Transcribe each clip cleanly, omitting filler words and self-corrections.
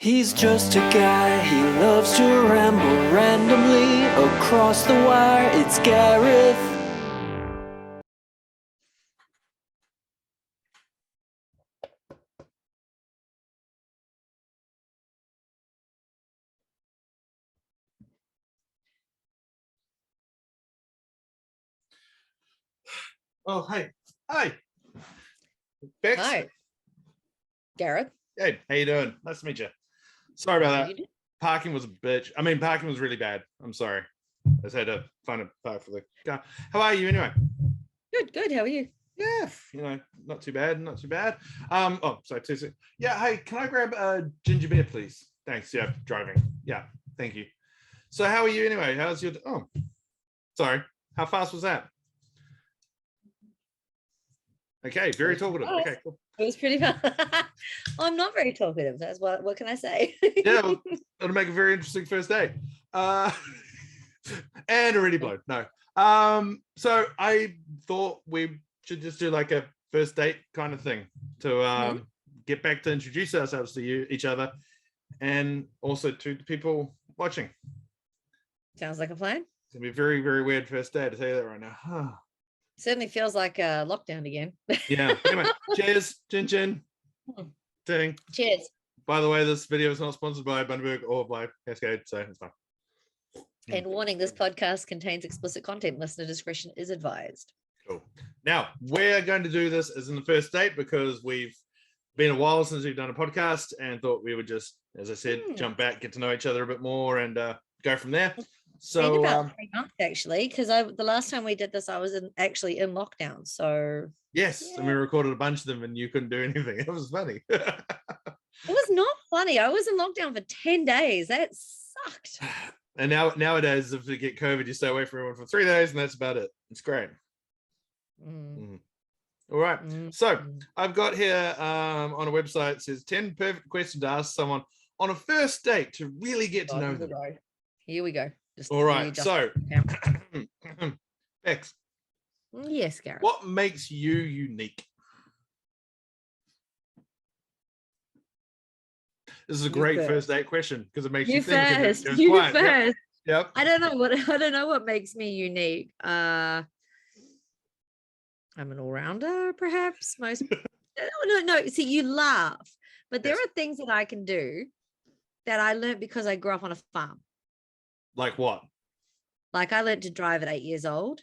He's just a guy, he loves to ramble randomly across the wire. It's Gareth. Oh, hey. Hi. Bex. Hi. Gareth. Hey, how you doing? Nice to meet you. Sorry about that. Parking was a bitch. I mean, parking was really bad. I'm sorry. I just had to find a park for the car. How are you anyway? Good. How are you? Yeah, not too bad, not too bad. Oh, sorry, yeah, hey, can I grab a ginger beer, please? Thanks. Yeah, driving. Yeah, thank you. So how are you anyway? How's your sorry, how fast was that? Okay, very talkative. Okay, cool. It was pretty fun. I'm not very talkative. That's what can I say? Yeah, well, it'll make a very interesting first date. And already blown. No. So I thought we should just do like a first date kind of thing to get back to introduce ourselves to each other, and also to the people watching. Sounds like a plan. It's gonna be a very, very weird first date, to tell you that right now. Certainly feels like a lockdown again. Yeah. Anyway, cheers, chin chin. Ding. Cheers. By the way, this video is not sponsored by Bundaberg or by Cascade, so it's fine. And warning, this podcast contains explicit content. Listener discretion is advised. Cool. Now, we're going to do this as in the first date because we've been a while since we've done a podcast and thought we would just, as I said, jump back, get to know each other a bit more and go from there. So been about 3 months actually, because the last time we did this, I was actually in lockdown. So yes, yeah. And we recorded a bunch of them and you couldn't do anything. It was funny. It was not funny. I was in lockdown for 10 days. That sucked. And nowadays, if you get COVID, you stay away from everyone for 3 days, and that's about it. It's great. All right. So I've got here on a website, it says 10 perfect questions to ask someone on a first date to really get to know them. Here we go. All right. So, Bex. Yes, Gareth. What makes you unique? This is a great first date question because it makes you think. You first. Yep. I don't know what makes me unique. I'm an all-rounder, perhaps. Most no. See, you laugh, but there are things that I can do that I learned because I grew up on a farm. Like what? Like I learned to drive at 8 years old.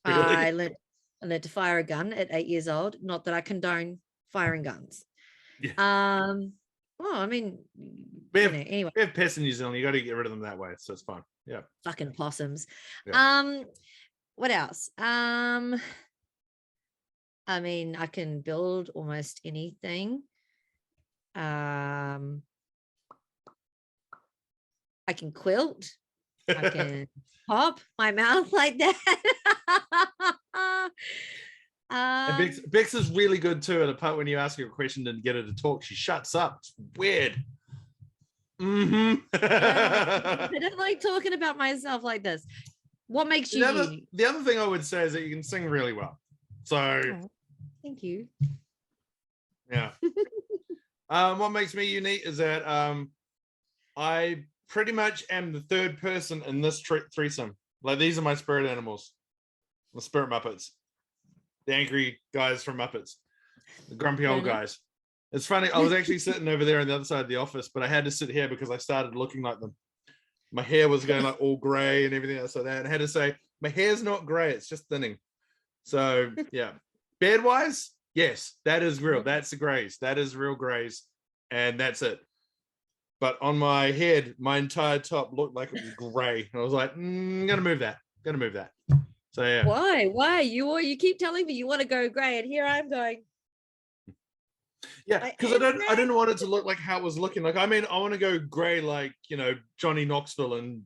Really? I learned to fire a gun at 8 years old. Not that I condone firing guns. Yeah. Well, I mean, anyway, we have pests in New Zealand. You got to get rid of them that way, so it's fine. Yeah. Fucking possums. Yeah. What else? I mean, I can build almost anything. I can quilt. I can pop my mouth like that. And Bex is really good too at a part when you ask her a question and get her to talk. She shuts up. It's weird. I don't like talking about myself like this. What makes you unique? The other thing I would say is that you can sing really well. So thank you. Yeah. What makes me unique is that I pretty much am the third person in this threesome. Like, these are my spirit animals, the spirit Muppets, the angry guys from Muppets, the grumpy old guys. It's funny, I was actually sitting over there on the other side of the office, but I had to sit here because I started looking like them. My hair was going like all gray and everything else like that, and I had to say, my hair's not gray, it's just thinning. So yeah. Beard wise, yes, that is real. That's the grays. That is real grays, and that's it. But on my head, my entire top looked like it was gray. And I was like, I'm gonna move that. So yeah. Why? You keep telling me you want to go gray, and here I'm going. Yeah, because I didn't want it to look like how it was looking. Like, I mean, I want to go gray like, Johnny Knoxville and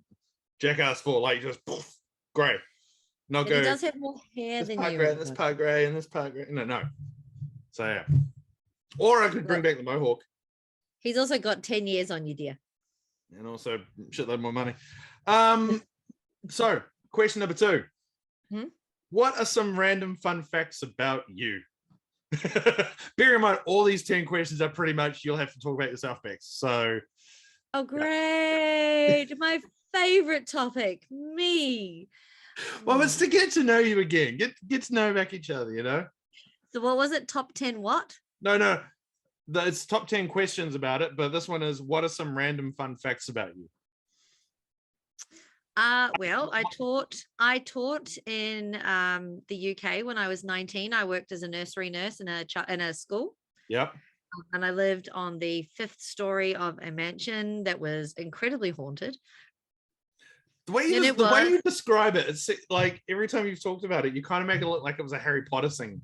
Jackass 4, like just poof, gray. Not go. He does have more hair than you. Gray, this part gray, and this part gray. No. So yeah. Or I could bring back the mohawk. He's also got 10 years on you, dear. And also shitload more money. So question number 2. What are some random fun facts about you? Bear in mind, all these 10 questions are pretty much you'll have to talk about yourself, Bex. So, Oh, great. My favorite topic, me. well, it's to get to know you again, get to know back each other, you know? So what was it? Top 10 what? No. It's top 10 questions about it, but this one is, what are some random fun facts about you? Well, I taught in the UK when I was 19. I worked as a nursery nurse in a school. Yep. And I lived on the 5th story of a mansion that was incredibly haunted. The way you describe it, it's like every time you've talked about it, you kind of make it look like it was a Harry Potter thing.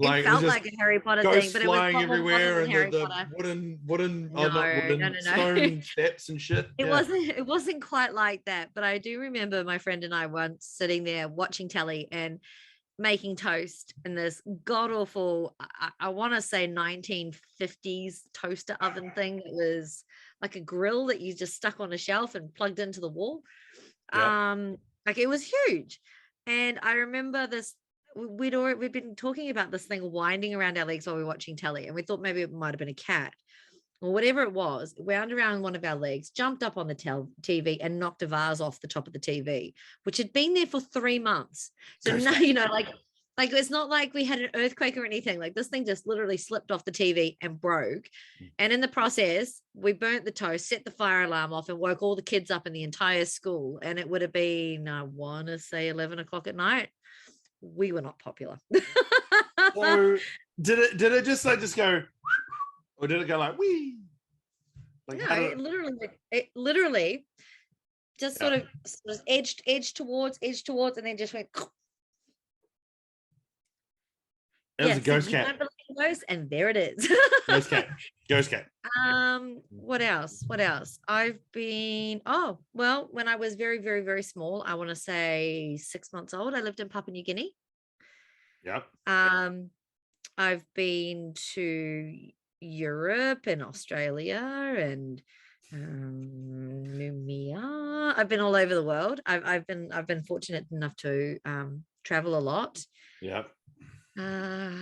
Like, it felt like a Harry Potter thing, but it was flying everywhere and the No. stone steps and shit. It wasn't quite like that, but I do remember my friend and I once sitting there watching telly and making toast in this god awful, I want to say 1950s toaster oven thing that was like a grill that you just stuck on a shelf and plugged into the wall. Like, it was huge. And I remember this, we'd been talking about this thing winding around our legs while we were watching telly, and we thought maybe it might have been a cat or whatever it was. It wound around one of our legs, jumped up on the TV and knocked a vase off the top of the TV, which had been there for 3 months. So now, you know, like it's not like we had an earthquake or anything. Like, this thing just literally slipped off the TV and broke. And in the process, we burnt the toast, set the fire alarm off, and woke all the kids up in the entire school. And it would have been, I want to say 11 o'clock at night. We were not popular. So did it just go, or did it go like wee? Like, no, it literally just sort of edged towards, and then just went. It was a ghost cat. And there it is. Ghost cat. What else? I've been, when I was very, very, very small, I want to say 6 months old, I lived in Papua New Guinea. Yep. I've been to Europe and Australia and Mumia. I've been all over the world. I've been fortunate enough to travel a lot. Yep. Okay.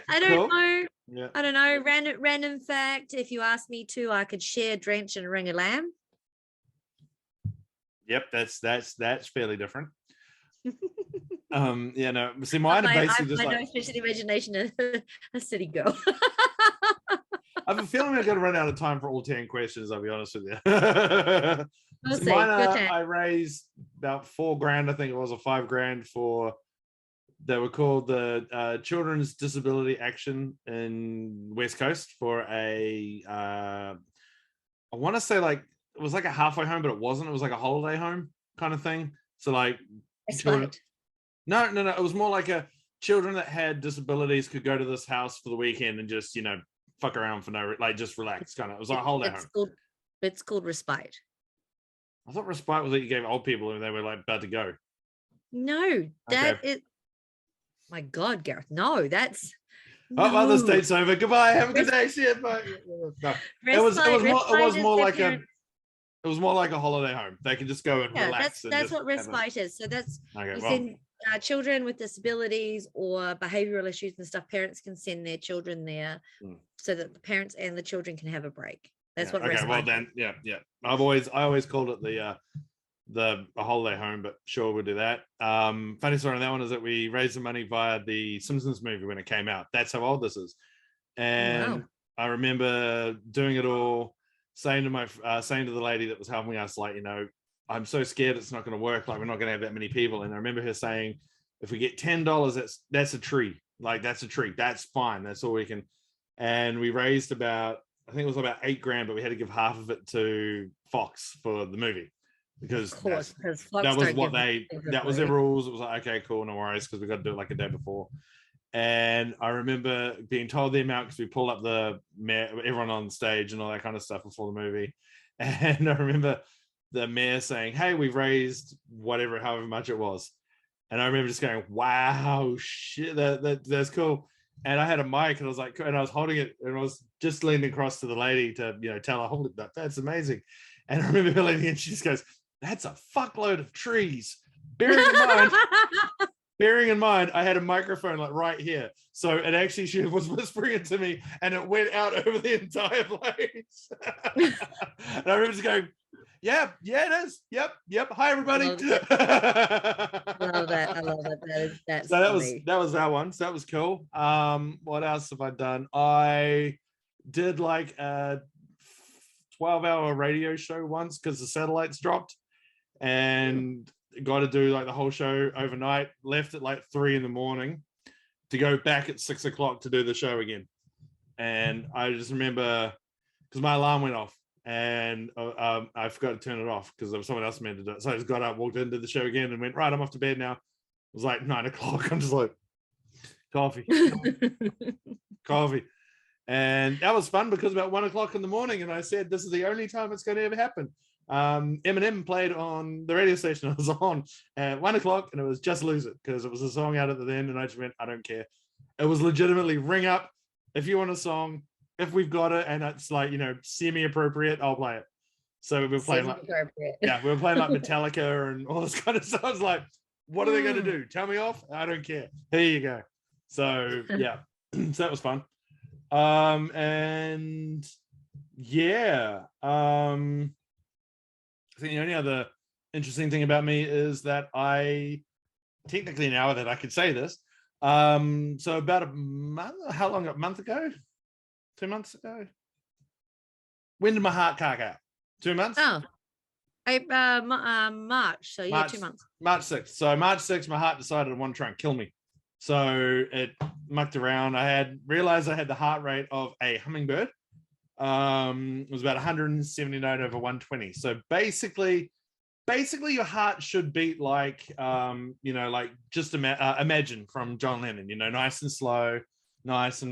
I don't know. Yeah. I don't know. Random fact. If you asked me to, I could share, drench, and ring a lamb. Yep, that's fairly different. Yeah, no. See, mine are basically just like, no special imagination, a city girl. I have a feeling we're going to run out of time for all 10 questions. I'll be honest with you. We'll see. Mine I raised about $4,000, I think it was, or $5,000 for. They were called the Children's Disability Action in West Coast for a. I want to say like it was like a halfway home, but it wasn't. It was like a holiday home kind of thing. So like. No. It was more like a children that had disabilities could go to this house for the weekend and just, you know, fuck around for just relax kind of. It was like a holiday home. It's called respite. I thought respite was that you gave old people and they were like about to go. No, that is. My God, Gareth. No, that's. Oh, the state's over. Goodbye. Have a good day. See you. Bye. No. It was more like a holiday home. They can just go and relax. That's what respite is. So that's send children with disabilities or behavioral issues and stuff. Parents can send their children there so that the parents and the children can have a break. That's what. Okay. Well then, yeah. I always called it the holiday home, but sure, we'll do that. Funny story on that one is that we raised the money via the Simpsons movie when it came out. That's how old this is. And I remember doing it all, saying to the lady that was helping us, like, you know, I'm so scared it's not going to work. Like, we're not going to have that many people. And I remember her saying, if we get $10, that's a tree. Like, that's a treat. That's fine. That's all we can. And we raised about, I think it was about $8,000, but we had to give half of it to Fox for the movie. Because that was their rules. It was like, okay, cool, no worries, because we got to do it like a day before. And I remember being told the amount because we pulled up everyone on stage and all that kind of stuff before the movie. And I remember the mayor saying, "Hey, we've raised however much it was." And I remember just going, "Wow, shit, that's cool." And I had a mic and I was like, and I was holding it and I was just leaning across to the lady to, you know, tell her, "Hold it, that's amazing." And I remember her leaning and she just goes, that's a fuckload of trees. Bearing in mind, I had a microphone like right here. So it actually, she was whispering it to me and it went out over the entire place. And I remember just going, yeah, it is. Yep. Hi, everybody. I love that. That's so funny. that was that one. So that was cool. What else have I done? I did like a 12-hour radio show once because the satellites dropped, and got to do like the whole show overnight. Left at like 3 a.m. to go back at 6 o'clock to do the show again. And I just remember because my alarm went off and I forgot to turn it off because there was someone else meant to do it. So I just got up, walked into the show again, and went, right, I'm off to bed now. It was like 9 o'clock. I'm just like, coffee. And that was fun because about 1 o'clock in the morning, and I said, this is the only time it's going to ever happen. Eminem played on the radio station I was on at 1 o'clock, and it was Just Lose It because it was a song out at the end, and I just went, I don't care. It was legitimately ring up if you want a song, if we've got it, and it's like, you know, semi-appropriate, I'll play it. So we were playing like, we were playing like Metallica and all this kind of stuff. I was like, what are they going to do? Tell me off? I don't care. Here you go. So yeah, so that was fun. And yeah, I think the only other interesting thing about me is that I technically, now that I could say this, so about a month ago, 2 months ago. When did my heart cock out? 2 months? Oh, March. So yeah, 2 months. March 6th. So March 6th, my heart decided it wanted to try and kill me. So it mucked around. I had realized I had the heart rate of a hummingbird. It was about 179 over 120. So basically your heart should beat like, you know, like just Imagine from John Lennon, you know, nice and slow, nice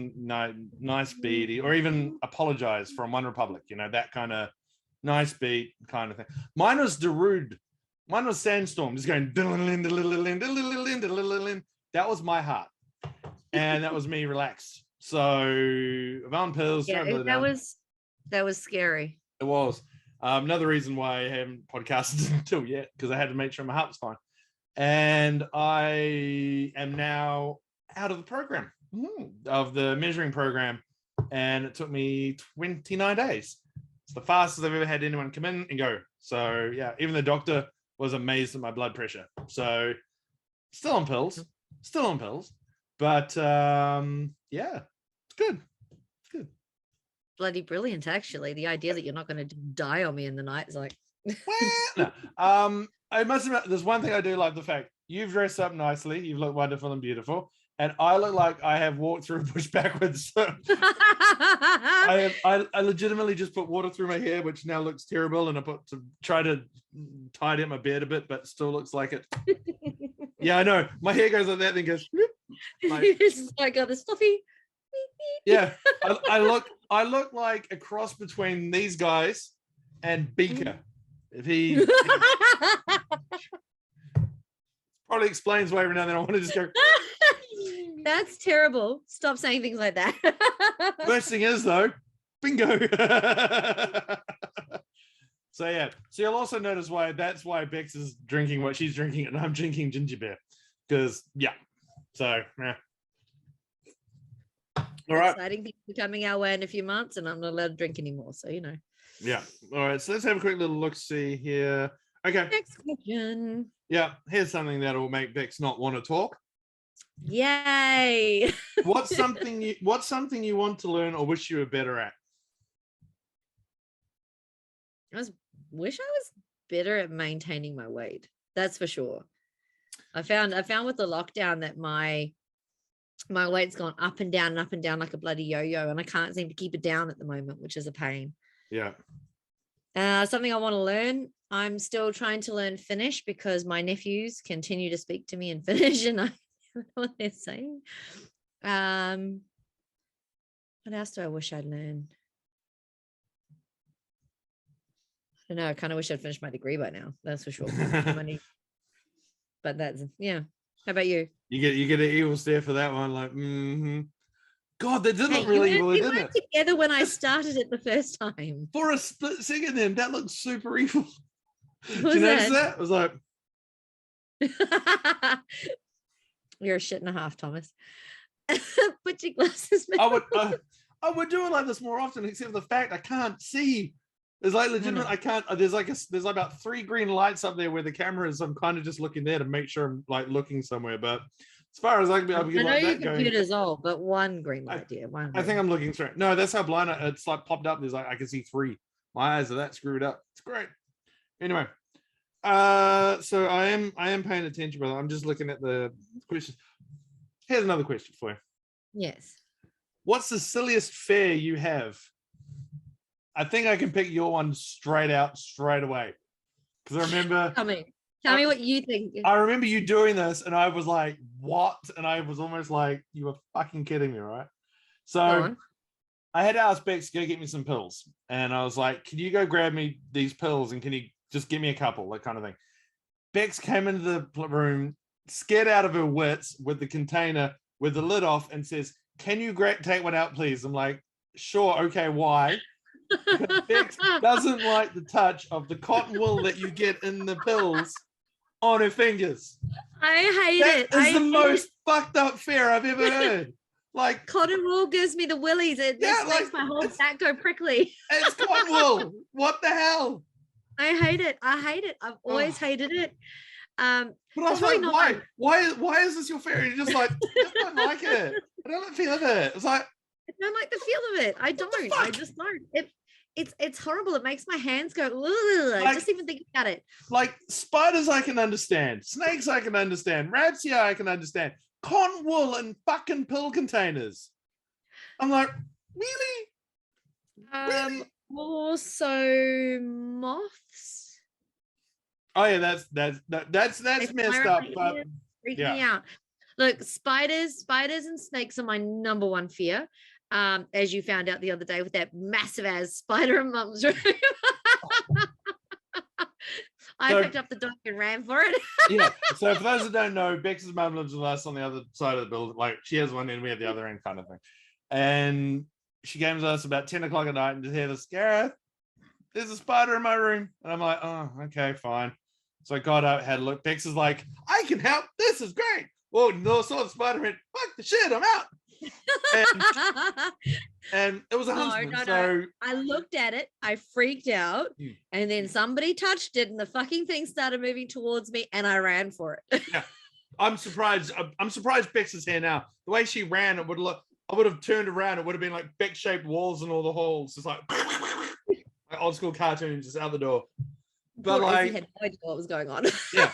beaty, or even Apologize from One Republic, you know, that kind of nice beat kind of thing. Mine was Darude. Mine was Sandstorm, just going. That was my heart, and that was me relaxed. So on pills. Yeah, that was scary. It was. Another reason why I haven't podcasted until yet, because I had to make sure my heart was fine. And I am now out of the program, of the measuring program, and it took me 29 days. It's the fastest I've ever had anyone come in and go. So yeah, even the doctor was amazed at my blood pressure. So still on pills, but yeah, it's good. Bloody brilliant, actually. The idea that you're not going to die on me in the night is like. No. I must admit, there's one thing I do like: the fact you've dressed up nicely, you've looked wonderful and beautiful, and I look like I have walked through a bush backwards. I legitimately just put water through my hair, which now looks terrible, and I put to try to tidy up my beard a bit, but still looks like it. Yeah, I know. My hair goes like that, then goes. Like, it's like the stuffy. Yeah, I look like a cross between these guys and Beaker. If he probably explains why every now and then I want to just go. That's terrible. Stop saying things like that. Worst thing is though, bingo. So yeah, so you'll also notice why Bex is drinking what she's drinking and I'm drinking ginger beer, because yeah. So yeah. All right. Exciting things are coming our way in a few months, and I'm not allowed to drink anymore. So you know. Yeah. All right. So let's have a quick little look. See here. Okay. Next question. Yeah. Here's something that will make Bex not want to talk. Yay! What's something you want to learn or wish you were better at? Wish I was better at maintaining my weight. That's for sure. I found with the lockdown that my weight's gone up and down like a bloody yo-yo, and I can't seem to keep it down at the moment, which is a pain. Yeah. Something I want to learn. I'm still trying to learn Finnish because my nephews continue to speak to me in Finnish, and I don't know what they're saying. What else do I wish I'd learned? I don't know. I kind of wish I'd finished my degree by now. That's for sure. But that's, yeah. How about you? You get an evil stare for that one, like, God, that did look really evil, didn't it? Together when I started it the first time. For a split second, then that looks super evil. Did you notice that? It was like, You're a shit and a half, Thomas. Put your glasses back. I would do it like this more often, except for the fact I can't see. There's like legitimate, I can't, there's like about 3 green lights up there where the camera is. I'm kind of just looking there to make sure I'm like looking somewhere. But as far as I can be able to get I know like your that going. computer's old, but one green light, dear. I think I'm looking straight. No, that's how blind it's like popped up. There's like, I can see 3. My eyes are that screwed up. It's great. Anyway, so I am paying attention, brother. I'm just looking at the questions. Here's another question for you. Yes. What's the silliest fear you have? I think I can pick your one straight away. Because I remember. Tell me what you think. I remember you doing this, and I was like, "What?" And I was almost like, "You were fucking kidding me, right?" So I had to ask Bex to go get me some pills, and I was like, "Can you go grab me these pills, and can you just give me a couple, that kind of thing?" Bex came into the room, scared out of her wits, with the container with the lid off, and says, "Can you take one out, please?" I'm like, "Sure, okay, why?" Because Bex doesn't like the touch of the cotton wool that you get in the pills on her fingers. I hate it. That is the most fucked up fear I've ever heard. Like, cotton wool gives me the willies. It just makes my whole back go prickly. It's cotton wool. What the hell? I hate it. I've always hated it. But I was like, why is this your fear? You're just like, I don't like it. I don't like the feel of it. It's like, I don't like the feel of it. I don't. I just don't. It's horrible. It makes my hands go. Like, just even thinking about it. Like spiders, I can understand. Snakes, I can understand. Rats, yeah, I can understand. Cotton wool and fucking pill containers. I'm like, really? Really? Also, moths. Oh yeah, that's messed up. But freaking me out. Look, spiders and snakes are my number one fear. As you found out the other day with that massive ass spider in Mum's room. I picked up the dog and ran for it. Yeah. So for those that don't know, Bex's mum lives with us on the other side of the building. Like she has one end, we have the other end, kind of thing. And she came to us about 10 o'clock at night and just hear this, "Gareth, there's a spider in my room." And I'm like, "Oh, okay, fine." So I got up, had a look. Bex is like, "I can help. This is great." Well, no, saw the spider went, "Fuck the shit, I'm out." And it was a huntsman. So I looked at it, I freaked out, and then somebody touched it, and the fucking thing started moving towards me, and I ran for it. Yeah, I'm surprised. I'm surprised Bex is here now. The way she ran, it would look. I would have turned around. It would have been like Bex-shaped walls and all the holes, just like old school cartoons, just out the door. But like, had no idea what was going on. Yeah.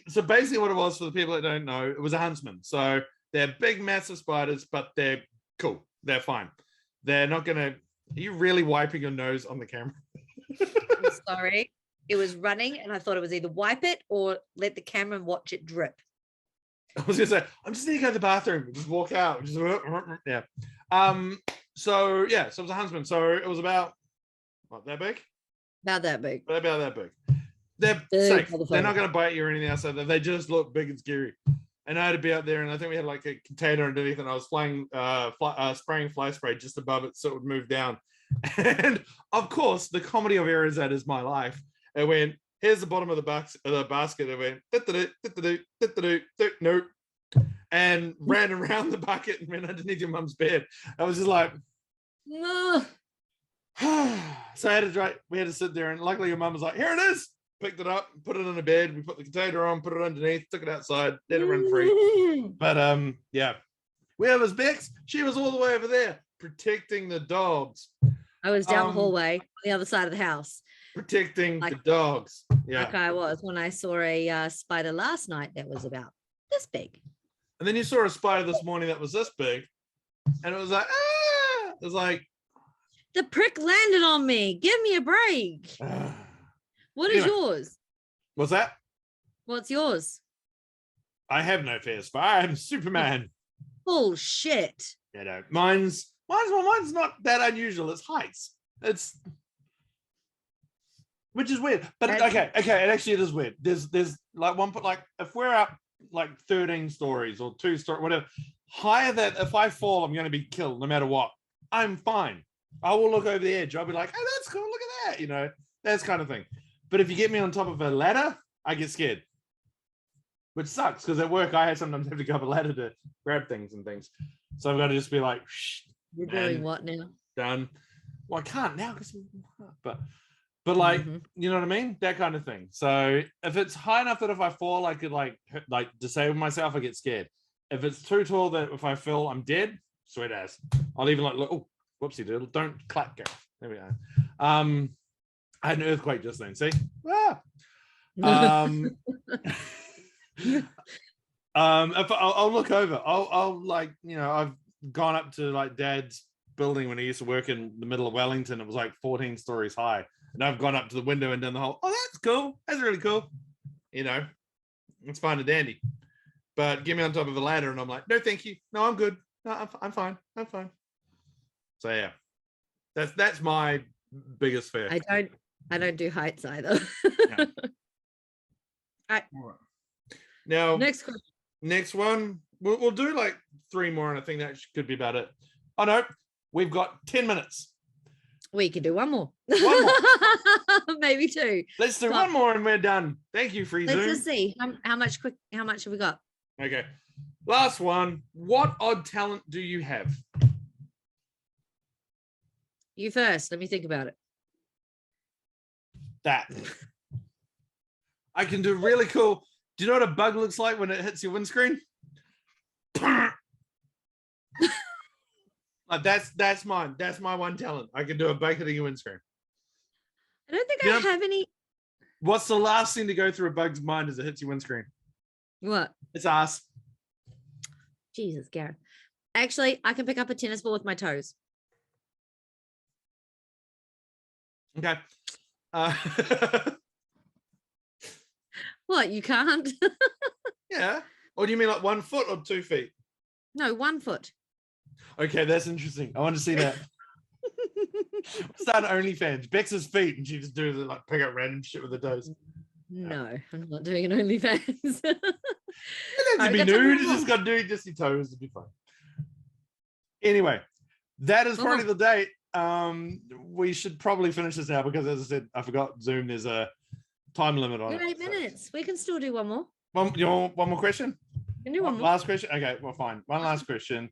So basically, what it was, for the people that don't know, it was a huntsman. So they're big, massive spiders, but they're cool. They're fine. They're not gonna. Are you really wiping your nose on the camera? I'm sorry. It was running, and I thought it was either wipe it or let the camera watch it drip. I was gonna say, I'm just need to go to the bathroom. Just walk out. Just yeah. So yeah. So it was a huntsman. So it was about what, that big? About that big. About that big. They're safe. They're not going to bite you or anything else. So they just look big and scary. And I had to be out there, and I think we had like a container underneath, and I was spraying fly spray just above it so it would move down. And of course, the comedy of errors that is my life. It went, here's the bottom of the basket. It went, nope, and ran around the bucket and went underneath your mum's bed. I was just like, no. So I had to we had to sit there, and luckily your mum was like, "Here it is." Picked it up, put it in the bed. We put the container on, put it underneath, took it outside, let it run free. But yeah, where was Bex? She was all the way over there protecting the dogs. I was down the hallway on the other side of the house, protecting the dogs. Yeah, like I was when I saw a spider last night that was about this big. And then you saw a spider this morning that was this big, and it was like, ah! It was like, the prick landed on me. Give me a break. What is yours? What's that? What's yours? I have no fears, but I'm Superman. Bullshit. You know, mine's not that unusual. It's heights. Which is weird. But okay, it actually is weird. There's like if we're up like 13 stories or 2 stories, whatever, higher, that if I fall, I'm going to be killed no matter what. I'm fine. I will look over the edge. I'll be like, "Oh, that's cool. Look at that." You know, that kind of thing. But if you get me on top of a ladder, I get scared. Which sucks because at work I sometimes have to go up a ladder to grab things and things. So I've got to just be like, shh. You're doing what now? Done. Well, I can't now because but like, you know what I mean? That kind of thing. So if it's high enough that if I fall, I could like disable myself, I get scared. If it's too tall that if I feel I'm dead, sweet ass. I'll even like, oh, whoopsie doodle. Don't clap, Gareth. There we go. I had an earthquake just then. See? If I'll look over. I'll like, you know, I've gone up to like Dad's building when he used to work in the middle of Wellington. It was like 14 stories high. And I've gone up to the window and done the whole, oh, that's cool. That's really cool. You know, it's fine and dandy. But get me on top of a ladder and I'm like, no, thank you. No, I'm good. No, I'm fine. I'm fine. So yeah, that's my biggest fear. I don't do heights either. Yeah. All right. Now, Next question. Next one. We'll do like 3 more, and I think that could be about it. Oh no, we've got 10 minutes. We could do one more. One more. Maybe 2. Let's do one more and we're done. Thank you, Free Zoom. Let's just see how much have we got? Okay. Last one. What odd talent do you have? You first. Let me think about it. That. I can do really cool. Do you know what a bug looks like when it hits your windscreen? Like that's mine. That's my one talent. I can do a bug hitting your windscreen. I don't think I have any. What's the last thing to go through a bug's mind as it hits your windscreen? What? It's ass. Jesus, Gareth. Actually, I can pick up a tennis ball with my toes. Okay. What? You can't? Yeah. Or do you mean like 1 foot or 2 feet? No, 1 foot. Okay, that's interesting. I want to see that. Start OnlyFans. Bex's feet, and she just does it like pick up random shit with her toes. No, I'm not doing an OnlyFans. You don't have to be nude. You just got to do just your toes. It'll be fun. Anyway, that is probably the date. We should probably finish this now because, as I said, I forgot Zoom. There's a time limit on it. 8 minutes. We can still do one more. You want one more question? We can do one more. Last question. Okay, well, fine. One last question.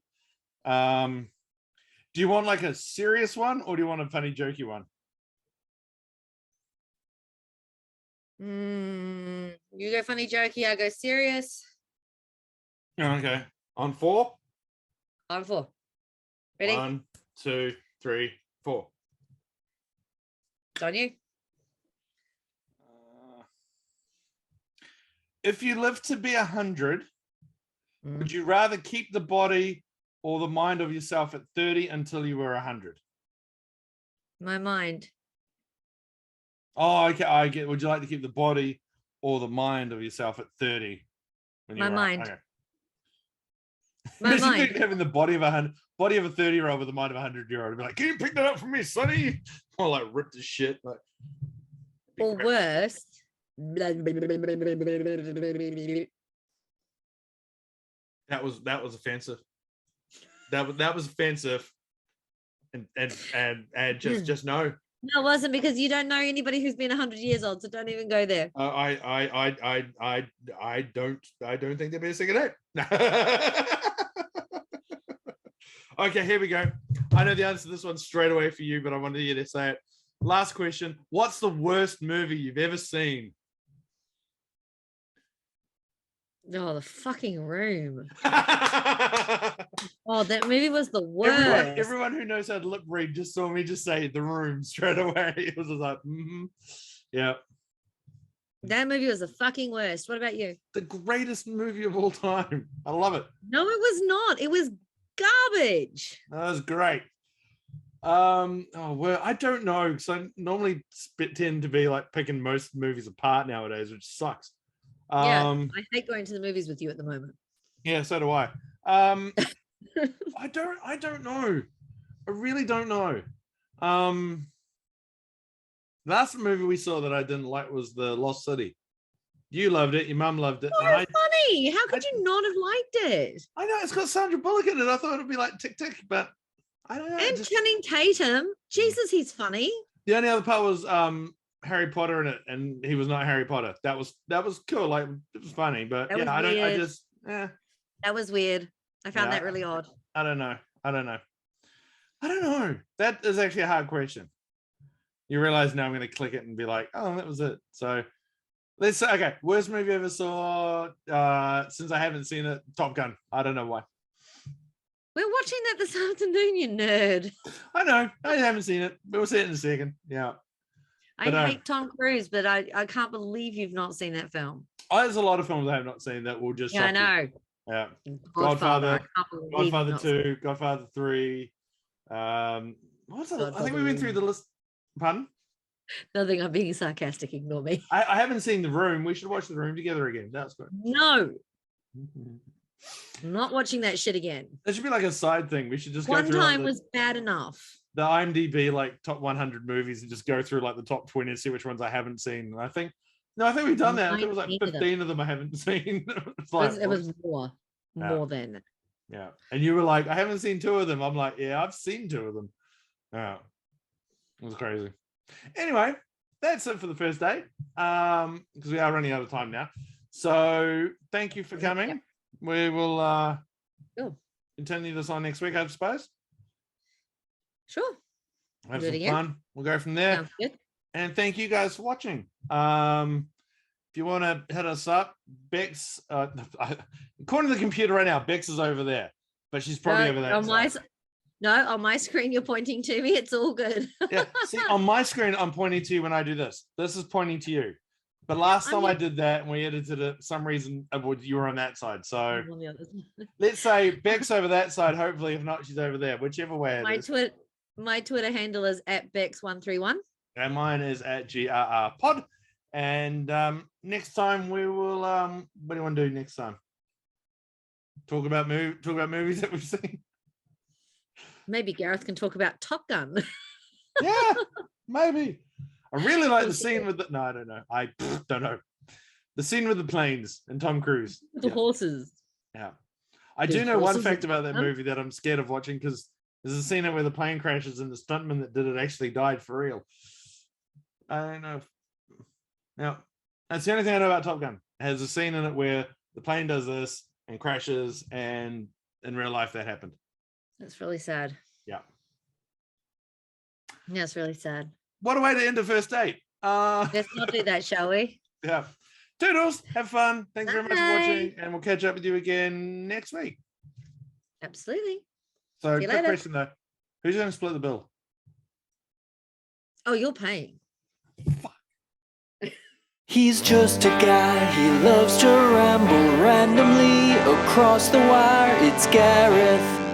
Do you want like a serious one or do you want a funny, jokey one? You go funny, jokey. I go serious. Okay. On 4? On 4. Ready? 1, 2, 3, 4. It's on you. If you live to be 100, would you rather keep the body or the mind of yourself at 30 until you were 100? My mind. Oh, okay. I get. Would you like to keep the body or the mind of yourself at 30? My mind. Okay. My mind. Having the body of a 30-year-old with the mind of a 100-year-old. Be like, can you pick that up for me, Sonny? Or like ripped to shit. Like, or worse. That was offensive. That was offensive. And just no. No, it wasn't, because you don't know anybody who's been 100 years old, so don't even go there. I don't think there'd be a second date. Okay, here we go. I know the answer to this one straight away for you, but I wanted you to say it. Last question. What's the worst movie you've ever seen? Oh, The Fucking Room. Oh, that movie was the worst. Everyone who knows how to lip read just saw me just say The Room straight away. It was just like, yeah. That movie was the fucking worst. What about you? The greatest movie of all time. I love it. No, it was not. It was garbage. That was great. Well, I don't know, because I normally tend to be like picking most movies apart nowadays, which sucks. Yeah, I hate going to the movies with you at the moment. Yeah, so do I. I don't know. I really don't know. Last movie we saw that I didn't like was The Lost City. You loved it. Your mum loved it. Oh, funny. How could you not have liked it? I know, it's got Sandra Bullock in it. I thought it'd be like Tick Tick, but I don't know. And Channing Tatum. Jesus, he's funny. The only other part was Harry Potter in it, and he was not Harry Potter. That was cool. Like it was funny, but That was I don't. I weird. just That was weird. I found Yeah, that really odd. I don't know. That is actually a hard question. You realize now I'm going to click it and be like, oh, that was it. So let's say, okay, worst movie I ever saw. Since I haven't seen it, Top Gun. I don't know why. We're watching that this afternoon, you nerd. I know. I haven't seen it. We'll see it in a second. Yeah. I hate Tom Cruise, but I can't believe you've not seen that film. Oh, there's a lot of films I have not seen that will just. Yeah, I know. You. Yeah. Godfather. Godfather 2, Godfather 3. What's that? I think we went through the list. Pardon? Nothing. I'm being sarcastic. Ignore me. I haven't seen The Room. We should watch The Room together again. That's good. No. I'm not watching that shit again. That should be like a side thing. We should just One go through time was bad enough. The IMDb like top 100 movies and just go through like the top 20 and see which ones I haven't seen. And I think we've done that. I think it was like 15 of them I haven't seen. It was more than. Yeah. And you were like, I haven't seen 2 of them. I'm like, yeah, I've seen 2 of them. Yeah. It was crazy. Anyway, that's it for the first day. Because we are running out of time now. So thank you for coming. Yep. We will continue this on next week, I suppose. Sure. Have some fun. We'll go from there. Sounds good. And thank you guys for watching. If you want to hit us up, Bex, according to the computer right now, Bex is over there, but she's probably over there. On my screen, you're pointing to me. It's all good. Yeah. See, on my screen, I'm pointing to you when I do this. This is pointing to you. But last time I did that and we edited it, for some reason, you were on that side. So let's say Bex over that side. Hopefully, if not, she's over there. Whichever way it is. My Twitter handle is @Bex131. And mine is @GRRPOD. And next time we will. What do you want to do next time? Talk about movies that we've seen. Maybe Gareth can talk about Top Gun. Yeah, maybe. I really like the scene with the. No, I don't know. I don't know. The scene with the planes and Tom Cruise. The horses. Yeah. I do know one fact about that movie that I'm scared of watching because there's a scene where the plane crashes and the stuntman that did it actually died for real. I don't know. Now, that's the only thing I know about Top Gun. It has a scene in it where the plane does this and crashes, and in real life that happened. That's really sad. Yeah. Yeah, it's really sad. What a way to end a first date. Let's not do that, shall we? Yeah. Toodles, have fun. Thanks very much for watching, and we'll catch up with you again next week. Absolutely. So, quick question though. Who's going to split the bill? Oh, you're paying. Fuck. He's just a guy, he loves to ramble randomly across the wire. It's Gareth